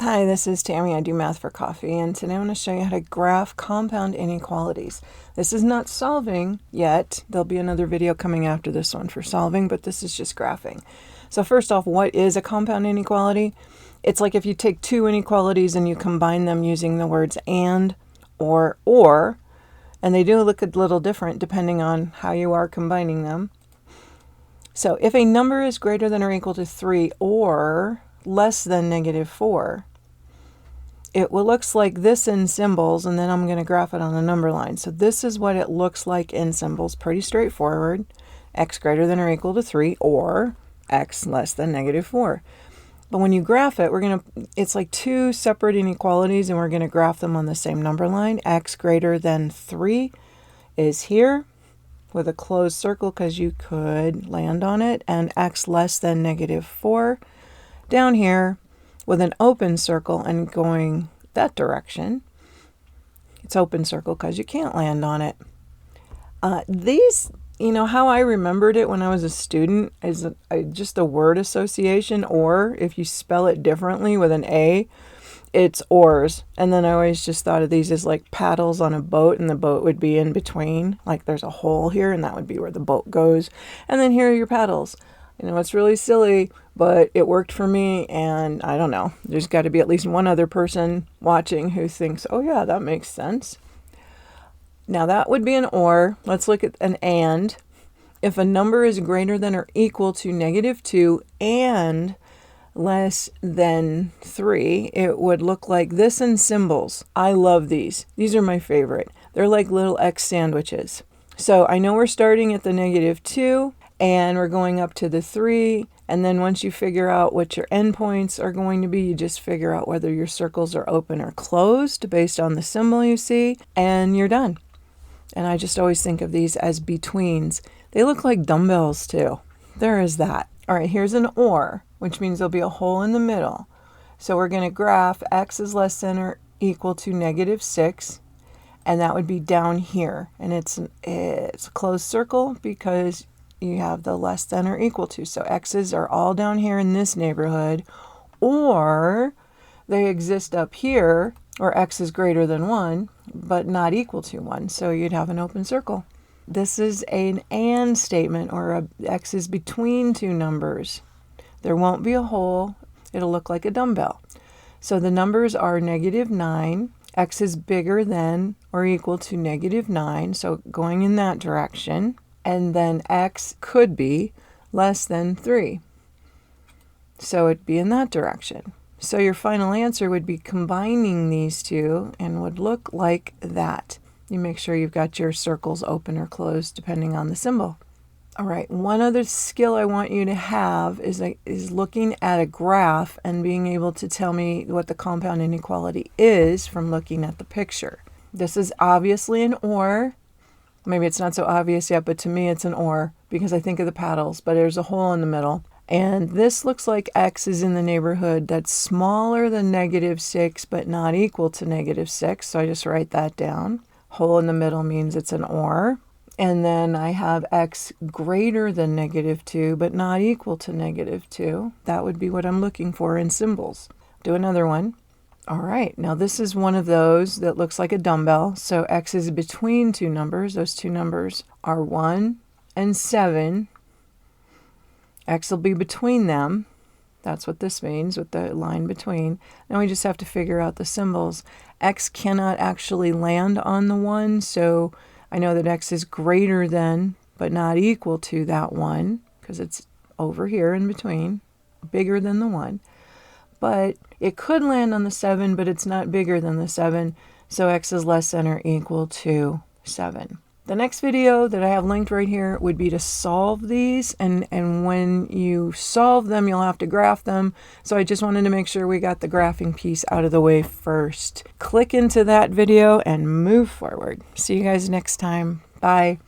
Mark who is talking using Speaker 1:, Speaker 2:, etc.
Speaker 1: Hi, this is Tammy. I do math for coffee, and today I'm going to show you how to graph compound inequalities. This is not solving yet. There'll be another video coming after this one for solving, but this is just graphing. So first off, what is a compound inequality? It's like if you take two inequalities and you combine them using the words and, or, and they do look a little different depending on how you are combining them. So if a number is greater than or equal to 3 or less than -4, it looks like this in symbols, and then I'm going to graph it on the number line. So this is what it looks like in symbols. Pretty straightforward. X greater than or equal to 3 or x less than -4. But when you graph it, it's like two separate inequalities, and we're going to graph them on the same number line. X greater than 3 is here with a closed circle because you could land on it, and x less than -4 down here with an open circle and going that direction. It's open circle because you can't land on it. These, how I remembered it when I was a student is just a word association, or if you spell it differently with an A, it's oars. And then I always just thought of these as like paddles on a boat, and the boat would be in between. Like there's a hole here, and that would be where the boat goes. And then here are your paddles. It's really silly, but it worked for me, and I don't know. There's got to be at least one other person watching who thinks, oh yeah, that makes sense. Now that would be an or. Let's look at an and. If a number is greater than or equal to -2 and less than 3, it would look like this in symbols. I love these. These are my favorite. They're like little X sandwiches. So I know we're starting at the -2, and we're going up to the 3, and then once you figure out what your endpoints are going to be, you just figure out whether your circles are open or closed based on the symbol you see, and you're done. And I just always think of these as betweens. They look like dumbbells too. There is that. All right, here's an or, which means there'll be a hole in the middle. So we're going to graph x is less than or equal to -6, and that would be down here. And it's a closed circle because you have the less than or equal to. So x's are all down here in this neighborhood, or they exist up here, or x is greater than 1, but not equal to 1. So you'd have an open circle. This is an and statement, or x is between two numbers. There won't be a hole. It'll look like a dumbbell. So the numbers are -9. X is bigger than or equal to -9, so going in that direction. And then x could be less than 3. So it'd be in that direction. So your final answer would be combining these two and would look like that. You make sure you've got your circles open or closed depending on the symbol. All right, one other skill I want you to have is looking at a graph and being able to tell me what the compound inequality is from looking at the picture. This is obviously an or. Maybe it's not so obvious yet, but to me it's an or because I think of the paddles, but there's a hole in the middle. And this looks like x is in the neighborhood that's smaller than -6, but not equal to -6. So I just write that down. Hole in the middle means it's an or. And then I have x greater than -2, but not equal to -2. That would be what I'm looking for in symbols. Do another one. All right, now this is one of those that looks like a dumbbell. So x is between two numbers. Those two numbers are 1 and 7. X will be between them. That's what this means with the line between. Now we just have to figure out the symbols. X cannot actually land on the 1, so I know that x is greater than, but not equal to that 1, because it's over here in between, bigger than the 1. But it could land on the 7, but it's not bigger than the 7, so x is less than or equal to 7. The next video that I have linked right here would be to solve these, and when you solve them, you'll have to graph them. So I just wanted to make sure we got the graphing piece out of the way first. Click into that video and move forward. See you guys next time. Bye.